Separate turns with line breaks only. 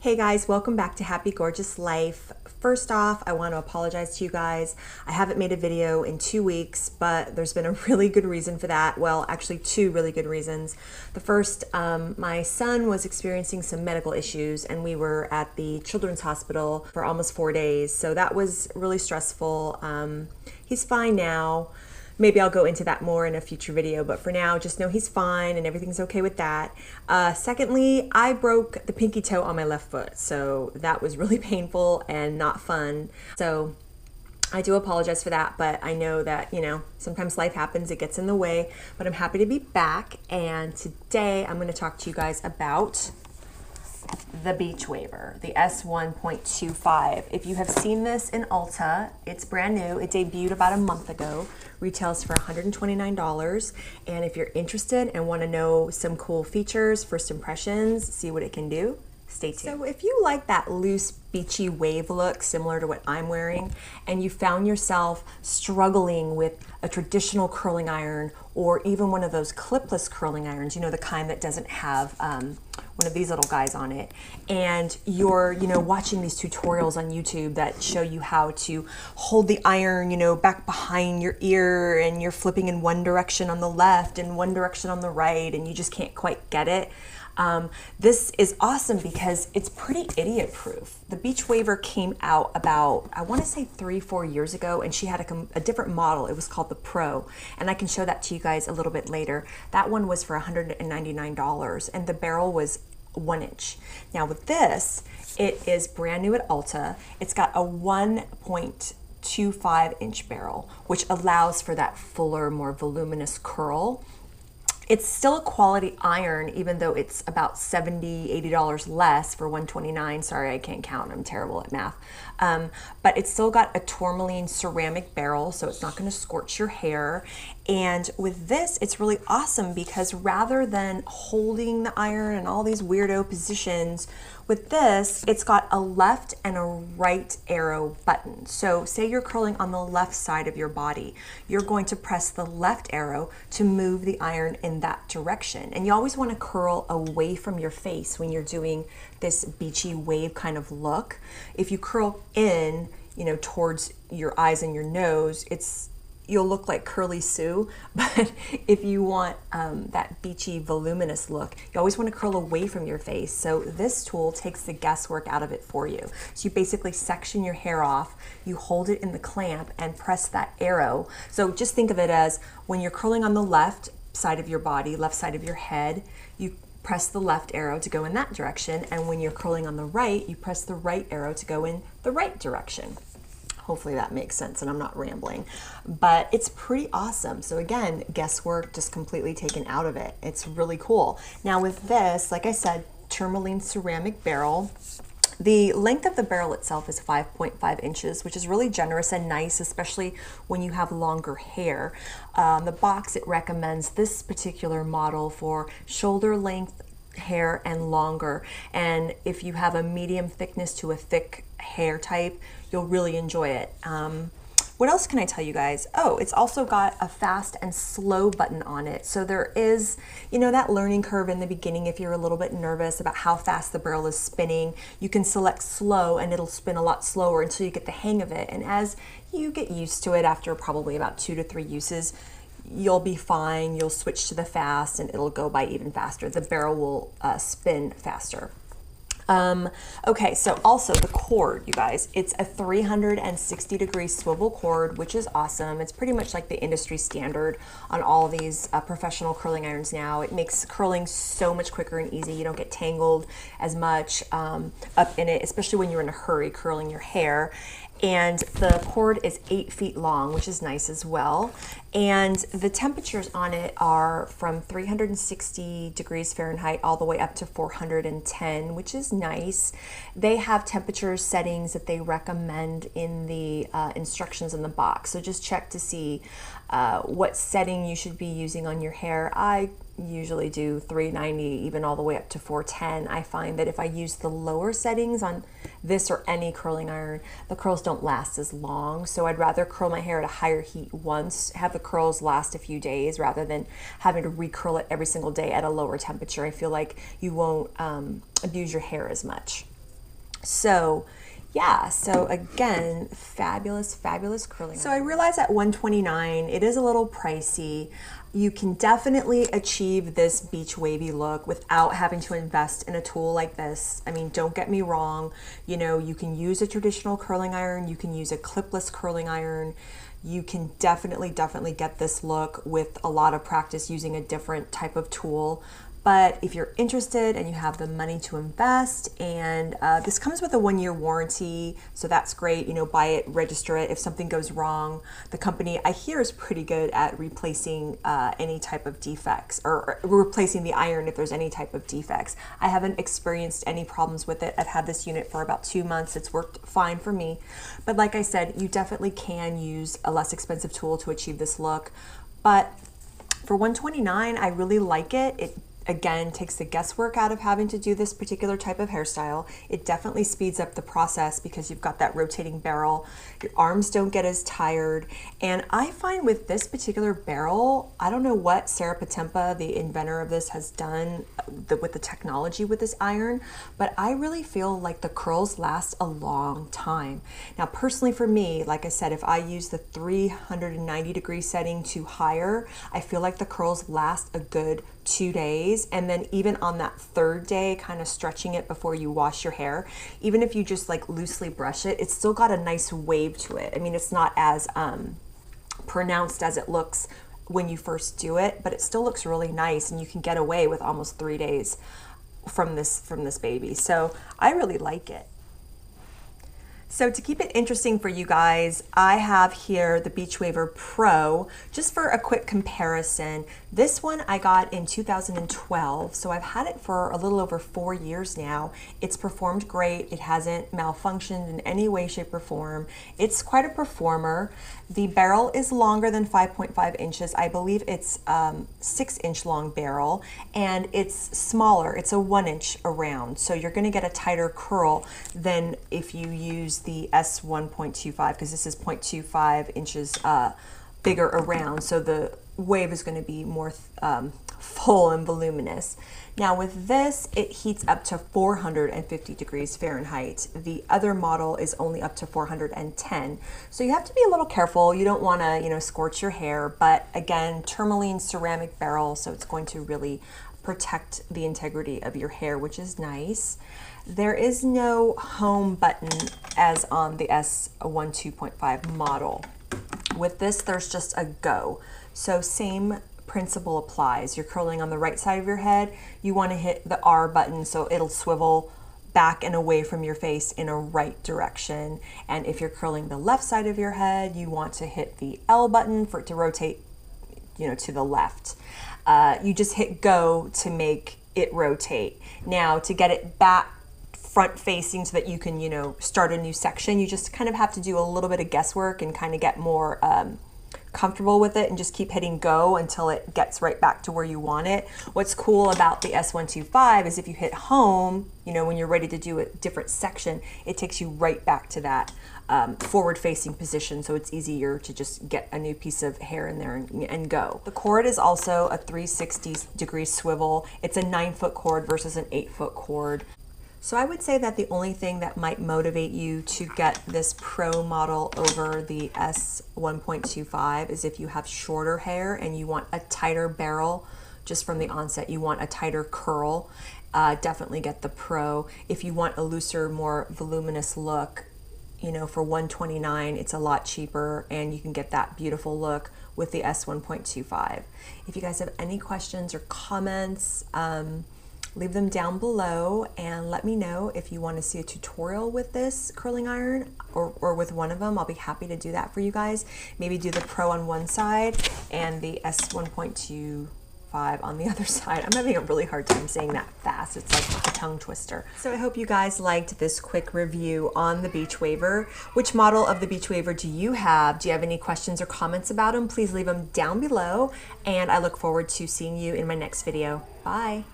Hey guys, welcome back to Happy Gorgeous Life. First off, I want to apologize to you guys. I haven't made a video in 2 weeks, but there's been a really good reason for that. Well, actually two really good reasons. The first, my son was experiencing some medical issues and we were at the children's hospital for almost 4 days. So that was really stressful. He's fine now. Maybe I'll go into that more in a future video, but for now, just know he's fine and everything's okay with that. Secondly, I broke the pinky toe on my left foot, so that was really painful and not fun. So I do apologize for that, but I know that, sometimes life happens, it gets in the way, but I'm happy to be back. And today I'm going to talk to you guys about the Beachwaver, the S1.25. If you have seen this in Ulta, it's brand new. It debuted about a month ago. Retails for $129. And if you're interested and want to know some cool features, first impressions, see what it can do, stay tuned. So if you like that loose beachy wave look similar to what I'm wearing, and you found yourself struggling with a traditional curling iron or even one of those clipless curling irons, the kind that doesn't have one of these little guys on it, and you're watching these tutorials on YouTube that show you how to hold the iron back behind your ear, and you're flipping in one direction on the left and one direction on the right, and you just can't quite get it. This is awesome because it's pretty idiot proof. The Beachwaver came out about, I want to say 3-4 years ago, and she had a different model. It was called the Pro, and I can show that to you guys a little bit later. That one was for $199, and the barrel was 1 inch. Now with this, it is brand new at Ulta. It's got a 1.25 inch barrel, which allows for that fuller, more voluminous curl. It's still a quality iron, even though it's about $70, $80 less for $129. Sorry, I can't count. I'm terrible at math. But it's still got a tourmaline ceramic barrel, so it's not going to scorch your hair. And with this, it's really awesome because rather than holding the iron in all these weirdo positions, with this, it's got a left and a right arrow button. So say you're curling on the left side of your body, you're going to press the left arrow to move the iron in that direction. And you always want to curl away from your face when you're doing this beachy wave kind of look. If you curl in, towards your eyes and your nose, you'll look like Curly Sue. But if you want that beachy voluminous look, you always want to curl away from your face. So this tool takes the guesswork out of it for you. So you basically section your hair off, you hold it in the clamp and press that arrow. So just think of it as when you're curling on the left side of your body, left side of your head, you press the left arrow to go in that direction, and when you're curling on the right, you press the right arrow to go in the right direction. Hopefully that makes sense and I'm not rambling, but it's pretty awesome. So again, guesswork just completely taken out of it. It's really cool. Now with this, like I said, tourmaline ceramic barrel. The length of the barrel itself is 5.5 inches, which is really generous and nice, especially when you have longer hair. The box, it recommends this particular model for shoulder length hair and longer. And if you have a medium thickness to a thick hair type, you'll really enjoy it. What else can I tell you guys? Oh, it's also got a fast and slow button on it. So there is, that learning curve in the beginning. If you're a little bit nervous about how fast the barrel is spinning, you can select slow and it'll spin a lot slower until you get the hang of it. And as you get used to it after probably about 2 to 3 uses, you'll be fine. You'll switch to the fast and it'll go by even faster. The barrel will spin faster. Okay, so also the cord, you guys, it's a 360-degree swivel cord, which is awesome. It's pretty much like the industry standard on all these professional curling irons now. It makes curling so much quicker and easy. You don't get tangled as much up in it, especially when you're in a hurry curling your hair. And the cord is 8 feet long, which is nice as well. And the temperatures on it are from 360 degrees Fahrenheit all the way up to 410, which is nice. They have temperature settings that they recommend in the instructions in the box. So just check to see what setting you should be using on your hair. I usually do 390, even all the way up to 410. I find that if I use the lower settings on this or any curling iron, the curls don't last as long. So I'd rather curl my hair at a higher heat once, have the curls last a few days rather than having to recurl it every single day at a lower temperature. I feel like you won't abuse your hair as much. So yeah, so again, fabulous, fabulous curling. So I realize at $129, it is a little pricey. You can definitely achieve this beach wavy look without having to invest in a tool like this. I mean, don't get me wrong, you know, you can use a traditional curling iron, you can use a clipless curling iron. You can definitely get this look with a lot of practice using a different type of tool. But if you're interested and you have the money to invest, and this comes with a 1-year warranty, so that's great. You know, buy it, register it. If something goes wrong, the company, I hear, is pretty good at replacing any type of defects, or replacing the iron if there's any type of defects. I haven't experienced any problems with it. I've had this unit for about 2 months. It's worked fine for me. But like I said, you definitely can use a less expensive tool to achieve this look. But for $129, I really like it. It again takes the guesswork out of having to do this particular type of hairstyle. It definitely speeds up the process because you've got that rotating barrel. Your arms don't get as tired. And I find with this particular barrel, I don't know what Sarah POTEMPA, the inventor of this, has done with the technology with this iron, but I really feel like the curls last a long time. Now, personally for me, like I said, if I use the 390-degree setting to higher, I feel like the curls last a good 2 days, and then even on that 3rd day, kind of stretching it before you wash your hair, even if you just like loosely brush it, it's still got a nice wave to it. I mean, it's not as pronounced as it looks when you first do it, but it still looks really nice, and you can get away with almost 3 days from this baby. So I really like it. So to keep it interesting for you guys, I have here the Beachwaver Pro, just for a quick comparison. This one I got in 2012, so I've had it for a little over 4 years now. It's performed great. It hasn't malfunctioned in any way, shape, or form. It's quite a performer. The barrel is longer than 5.5 inches. I believe it's 6-inch long barrel, and it's smaller. It's a 1-inch around, so you're gonna get a tighter curl than if you use the S1.25, because this is 0.25 inches bigger around, so the wave is going to be more full and voluminous. Now with this, it heats up to 450 degrees Fahrenheit. The other model is only up to 410. So you have to be a little careful. You don't want to, you know, scorch your hair, but again, tourmaline ceramic barrel, so it's going to really protect the integrity of your hair, which is nice. There is no home button as on the S1.25 model. With this, there's just a go. So same principle applies. You're curling on the right side of your head, you want to hit the R button so it'll swivel back and away from your face in a right direction. And if you're curling the left side of your head, you want to hit the L button for it to rotate, you know, to the left. You just hit go to make it rotate. Now to get it back front facing so that you can, you know, start a new section, you just kind of have to do a little bit of guesswork and kind of get more comfortable with it, and just keep hitting go until it gets right back to where you want it. What's cool about the S1.25 is if you hit home, you know, when you're ready to do a different section, it takes you right back to that forward facing position, so it's easier to just get a new piece of hair in there and go. The cord is also a 360-degree swivel. It's a 9-foot cord versus an 8-foot cord. So I would say that the only thing that might motivate you to get this Pro model over the S1.25 is if you have shorter hair and you want a tighter barrel just from the onset, you want a tighter curl, definitely get the Pro. If you want a looser, more voluminous look, you know, for $129, it's a lot cheaper, and you can get that beautiful look with the S1.25. If you guys have any questions or comments, leave them down below and let me know if you want to see a tutorial with this curling iron or with one of them. I'll be happy to do that for you guys. Maybe do the Pro on one side and the S1.25 on the other side. I'm having a really hard time saying that fast. It's like a tongue twister. So I hope you guys liked this quick review on the Beachwaver. Which model of the Beachwaver do you have? Do you have any questions or comments about them? Please leave them down below, and I look forward to seeing you in my next video. Bye.